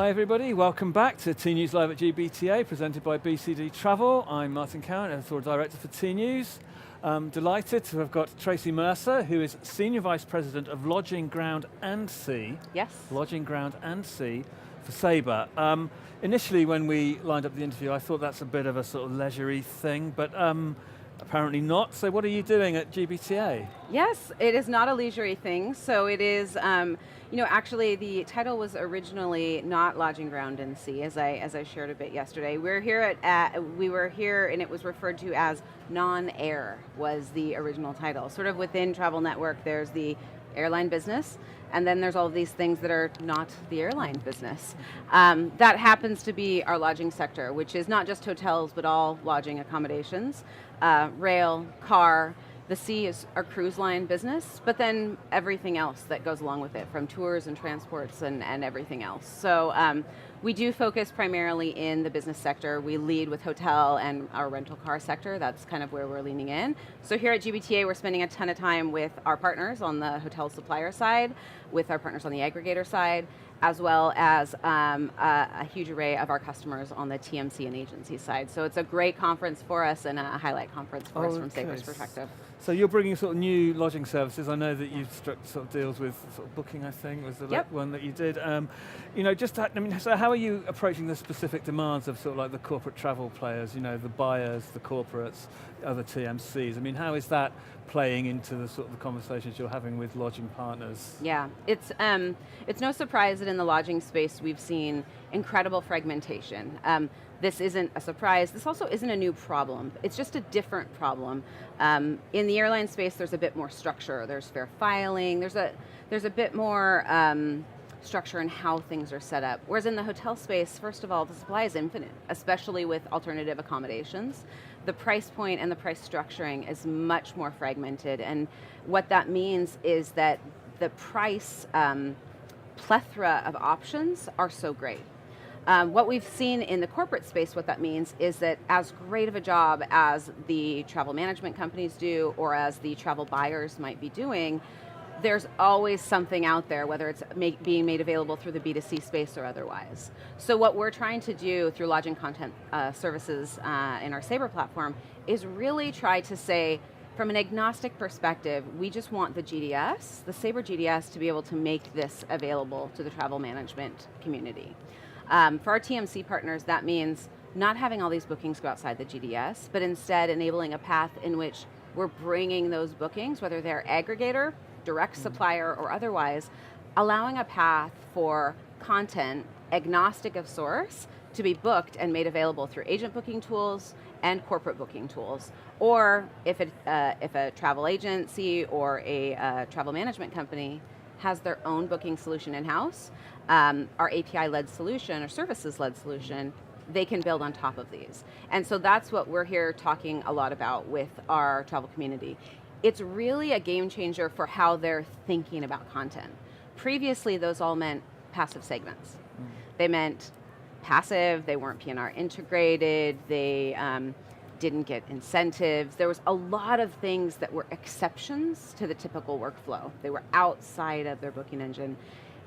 Hi everybody, welcome back to tnoozLIVE at GBTA, presented by BCD Travel. I'm Martin Cowan, Editorial Director for tNooz. Delighted to have got Traci Mercer, who is Senior Vice President of Lodging, Ground and Sea. Yes. Lodging, Ground and Sea for Sabre. Initially when we lined up the interview, I thought that's a bit of a sort of leisurey thing, but apparently not. So what are you doing at GBTA? Yes, it is not a leisurey thing. So it is, actually the title was originally not Lodging, Ground and Sea, as I shared a bit yesterday. We were here and it was referred to as non-air was the original title. Sort of within Travel Network, there's the airline business, and then there's all of these things that are not the airline business. That happens to be our lodging sector, which is not just hotels, but all lodging accommodations, rail, car. The sea is our cruise line business, but then everything else that goes along with it, from tours and transports and everything else. So we do focus primarily in the business sector. We lead with hotel and our rental car sector. That's kind of where we're leaning in. So here at GBTA, we're spending a ton of time with our partners on the hotel supplier side, with our partners on the aggregator side, as well as a huge array of our customers on the TMC and agency side. So it's a great conference for us and a highlight conference for us from Sabre's perspective. So you're bringing sort of new lodging services. I know that you've struck sort of deals with sort of Booking, I think, was the one that you did. So how are you approaching the specific demands of sort of like the corporate travel players, the buyers, the corporates, other TMCs? I mean, how is that playing into the sort of the conversations you're having with lodging partners? Yeah, it's no surprise that in the lodging space we've seen incredible fragmentation. This isn't a surprise. This also isn't a new problem. It's just a different problem. In the airline space, there's a bit more structure. There's fair filing. There's a bit more structure in how things are set up. Whereas in the hotel space, first of all, the supply is infinite, especially with alternative accommodations. The price point and the price structuring is much more fragmented, and what that means is that the price plethora of options are so great. What we've seen in the corporate space, what that means is that as great of a job as the travel management companies do, or as the travel buyers might be doing, there's always something out there, whether it's being made available through the B2C space or otherwise. So what we're trying to do through lodging content services in our Sabre platform is really try to say, from an agnostic perspective, we just want the GDS, the Sabre GDS, to be able to make this available to the travel management community. For our TMC partners, that means not having all these bookings go outside the GDS, but instead enabling a path in which we're bringing those bookings, whether they're aggregator, direct supplier, or otherwise, allowing a path for content agnostic of source to be booked and made available through agent booking tools and corporate booking tools. Or if a travel agency or a travel management company has their own booking solution in-house, our API-led solution or services-led solution, they can build on top of these. And so that's what we're here talking a lot about with our travel community. It's really a game changer for how they're thinking about content. Previously, those all meant passive segments. They meant passive, they weren't P&R integrated, they didn't get incentives. There was a lot of things that were exceptions to the typical workflow. They were outside of their booking engine.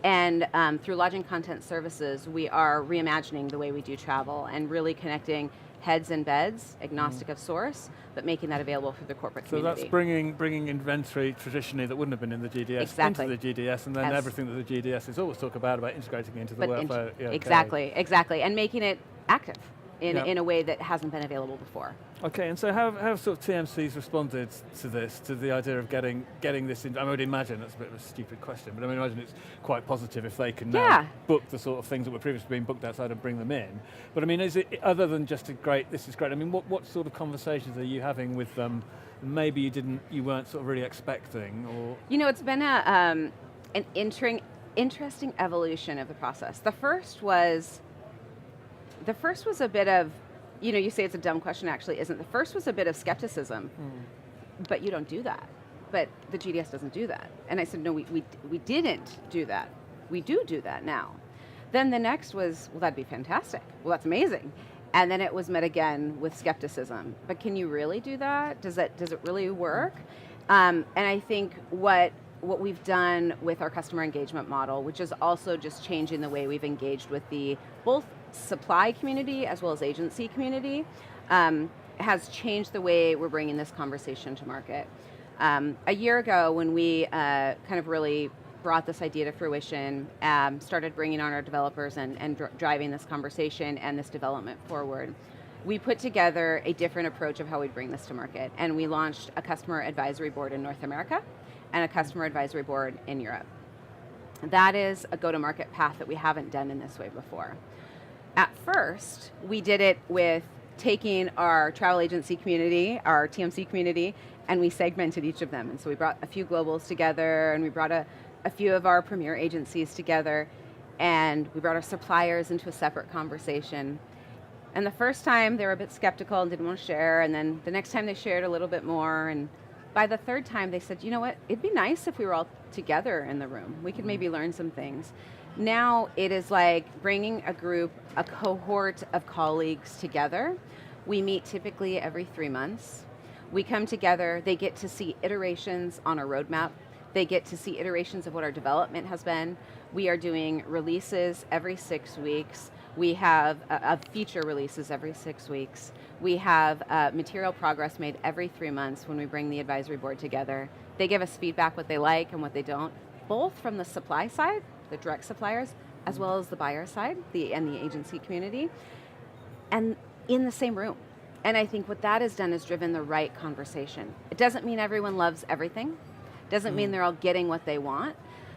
And through lodging content services, we are reimagining the way we do travel and really connecting heads and beds, agnostic of source, but making that available for the corporate community. So that's bringing inventory traditionally that wouldn't have been in the GDS into the GDS, and then everything that the GDS is always talk about integrating into the workflow. Exactly, and making it active in a way that hasn't been available before. Okay, and so how have sort of TMCs responded to this, to the idea of getting this in? I would imagine, that's a bit of a stupid question, but I imagine it's quite positive if they can now book the sort of things that were previously being booked outside and bring them in. But I mean, is it, other than just this is great, I mean, what sort of conversations are you having with them maybe you weren't sort of really expecting? Or it's been an interesting evolution of the process. The first was a bit of, you say it's a dumb question, actually isn't. The first was a bit of skepticism, but you don't do that. But the GDS doesn't do that. And I said, no, we didn't do that. We do that now. Then the next was, well, that'd be fantastic. Well, that's amazing. And then it was met again with skepticism. But can you really do that? Does it really work? And I think what what we've done with our customer engagement model, which is also just changing the way we've engaged with the both supply community as well as agency community, has changed the way we're bringing this conversation to market. A year ago, when we kind of really brought this idea to fruition, started bringing on our developers and driving this conversation and this development forward, we put together a different approach of how we bring this to market, and we launched a customer advisory board in North America and a customer advisory board in Europe. That is a go-to-market path that we haven't done in this way before. At first, we did it with taking our travel agency community, our TMC community, and we segmented each of them. And so we brought a few globals together, and we brought a few of our premier agencies together, and we brought our suppliers into a separate conversation. And the first time they were a bit skeptical and didn't want to share, and then the next time they shared a little bit more, and by the third time they said, you know what, it'd be nice if we were all together in the room. We could maybe learn some things. Now it is like bringing a group, a cohort of colleagues together. We meet typically every 3 months. We come together, they get to see iterations on our roadmap. They get to see iterations of what our development has been. We are doing releases every 6 weeks. We have feature releases every 6 weeks. We have material progress made every 3 months when we bring the advisory board together. They give us feedback what they like and what they don't, both from the supply side, the direct suppliers, as well as the buyer side, and the agency community, and in the same room. And I think what that has done is driven the right conversation. It doesn't mean everyone loves everything. Doesn't mean they're all getting what they want,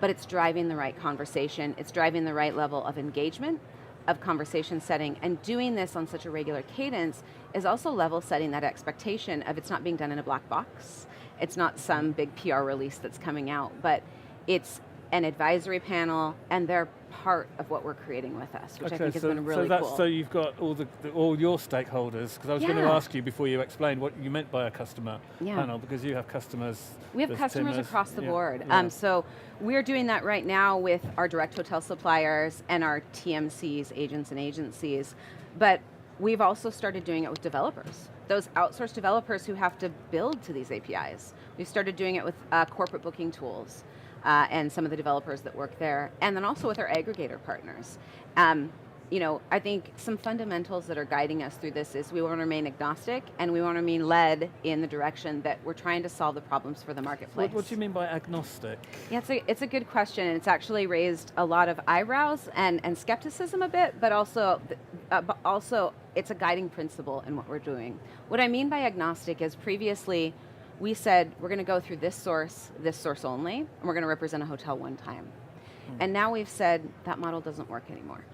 but it's driving the right conversation. It's driving the right level of engagement, of conversation setting, and doing this on such a regular cadence is also level setting that expectation of it's not being done in a black box. It's not some big PR release that's coming out, but it's an advisory panel, and they're part of what we're creating with us, which I think has been really cool. So you've got all your stakeholders, because I was going to ask you before you explained what you meant by a customer panel, because you have customers. We have customers across the board. Yeah. So we're doing that right now with our direct hotel suppliers and our TMCs, agents and agencies, but we've also started doing it with developers. Those outsourced developers who have to build to these APIs. We've started doing it with corporate booking tools. And some of the developers that work there, and then also with our aggregator partners. I think some fundamentals that are guiding us through this is we want to remain agnostic, and we want to remain led in the direction that we're trying to solve the problems for the marketplace. What do you mean by agnostic? Yeah, it's a good question, and it's actually raised a lot of eyebrows and skepticism a bit, but also it's a guiding principle in what we're doing. What I mean by agnostic is previously, we said, we're going to go through this source only, and we're going to represent a hotel one time. And now we've said that model doesn't work anymore.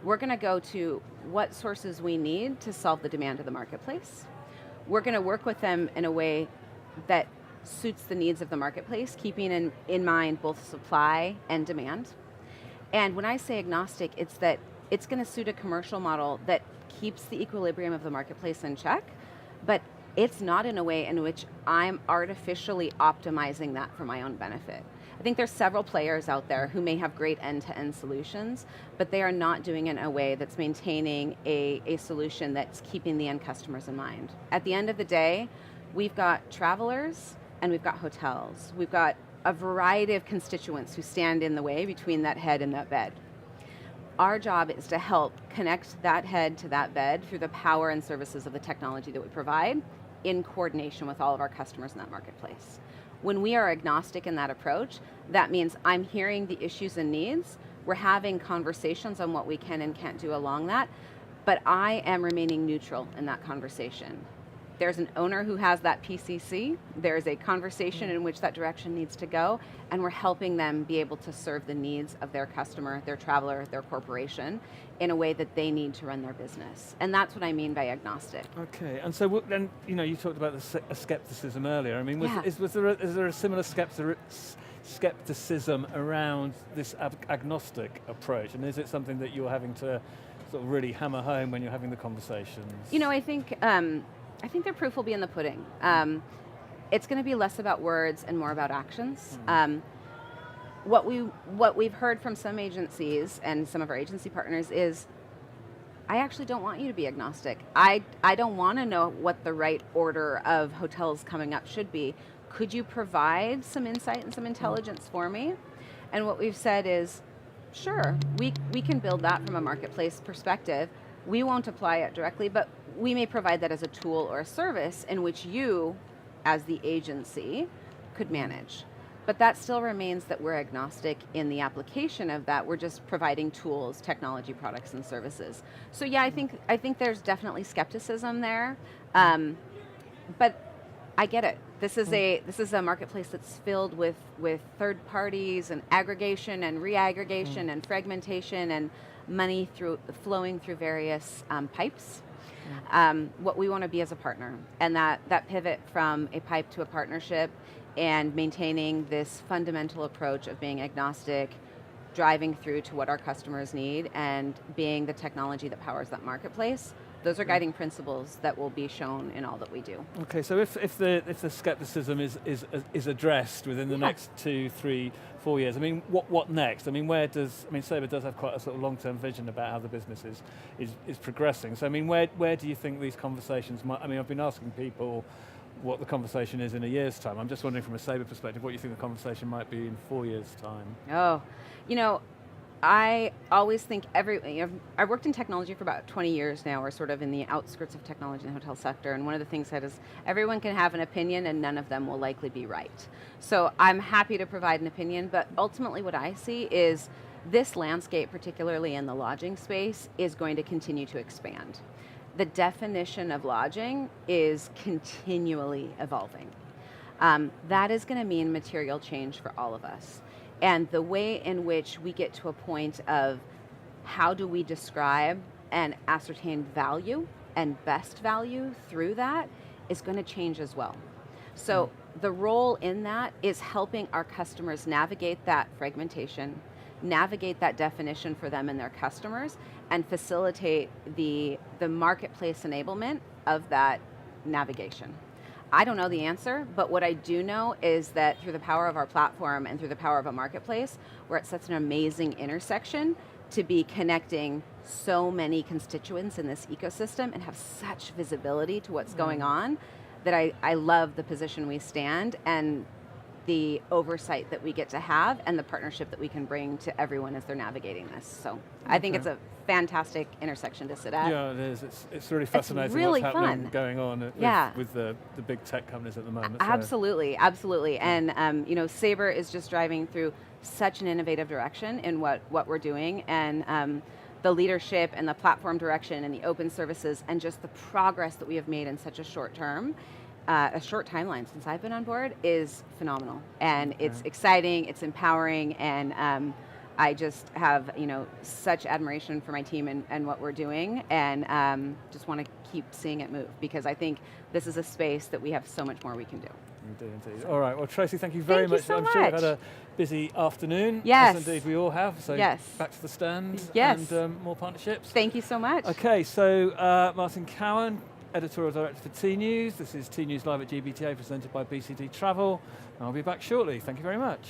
We're going to go to what sources we need to solve the demand of the marketplace. We're going to work with them in a way that suits the needs of the marketplace, keeping in mind both supply and demand. And when I say agnostic, it's that it's going to suit a commercial model that keeps the equilibrium of the marketplace in check, but it's not in a way in which I'm artificially optimizing that for my own benefit. I think there's several players out there who may have great end-to-end solutions, but they are not doing it in a way that's maintaining a solution that's keeping the end customers in mind. At the end of the day, we've got travelers and we've got hotels. We've got a variety of constituents who stand in the way between that head and that bed. Our job is to help connect that head to that bed through the power and services of the technology that we provide in coordination with all of our customers in that marketplace. When we are agnostic in that approach, that means I'm hearing the issues and needs, we're having conversations on what we can and can't do along that, but I am remaining neutral in that conversation. There's an owner who has that PCC, there's a conversation in which that direction needs to go, and we're helping them be able to serve the needs of their customer, their traveler, their corporation, in a way that they need to run their business. And that's what I mean by agnostic. Okay, and so then, you talked about the skepticism earlier. I mean, is there a similar skepticism around this agnostic approach? And is it something that you're having to sort of really hammer home when you're having the conversations? I think the proof will be in the pudding. It's going to be less about words and more about actions. What we've heard from some agencies and some of our agency partners is, I actually don't want you to be agnostic. I don't want to know what the right order of hotels coming up should be. could you provide some insight and some intelligence for me? And what we've said is, sure, we can build that from a marketplace perspective. We won't apply it directly, but we may provide that as a tool or a service in which you, as the agency, could manage. But that still remains that we're agnostic in the application of that. We're just providing tools, technology, products, and services. So yeah, I think there's definitely skepticism there, but I get it. This is a marketplace that's filled with third parties and aggregation and reaggregation and fragmentation and money flowing through various pipes. What we want to be as a partner, and that pivot from a pipe to a partnership and maintaining this fundamental approach of being agnostic, driving through to what our customers need, and being the technology that powers that marketplace. Those are guiding principles that will be shown in all that we do. Okay, so if the skepticism is addressed within the next 2, 3, 4 years, I mean, what next? I mean, Sabre does have quite a sort of long-term vision about how the business is progressing. So I mean, where do you think these conversations might? I mean, I've been asking people what the conversation is in a year's time. I'm just wondering from a Sabre perspective, what you think the conversation might be in 4 years' time. Oh, I always think I've worked in technology for about 20 years now, or sort of in the outskirts of technology in the hotel sector, and one of the things that is everyone can have an opinion and none of them will likely be right. So I'm happy to provide an opinion, but ultimately what I see is this landscape, particularly in the lodging space, is going to continue to expand. The definition of lodging is continually evolving. That is going to mean material change for all of us. And the way in which we get to a point of how do we describe and ascertain value and best value through that is going to change as well. So the role in that is helping our customers navigate that fragmentation, navigate that definition for them and their customers, and facilitate the marketplace enablement of that navigation. I don't know the answer, but what I do know is that through the power of our platform and through the power of a marketplace, we're at such an amazing intersection to be connecting so many constituents in this ecosystem and have such visibility to what's going on that I love the position we stand and the oversight that we get to have and the partnership that we can bring to everyone as they're navigating this. So I think it's a fantastic intersection to sit at. Yeah, it is. It's really fascinating really what's happening going on with the big tech companies at the moment. Absolutely, absolutely. And Sabre is just driving through such an innovative direction in what we're doing, and the leadership and the platform direction and the open services and just the progress that we have made in such a short timeline since I've been on board is phenomenal. And it's exciting, it's empowering, and I just have such admiration for my team and what we're doing, and just want to keep seeing it move, because I think this is a space that we have so much more we can do. Indeed. All right, well Traci, thank you very much. I'm sure you've had a busy afternoon. Yes. As indeed we all have. So back to the stand and more partnerships. Thank you so much. Okay, so Martin Cowan, Editorial Director for Tnooz. This is tnoozLIVE at GBTA presented by BCD Travel. I'll be back shortly. Thank you very much.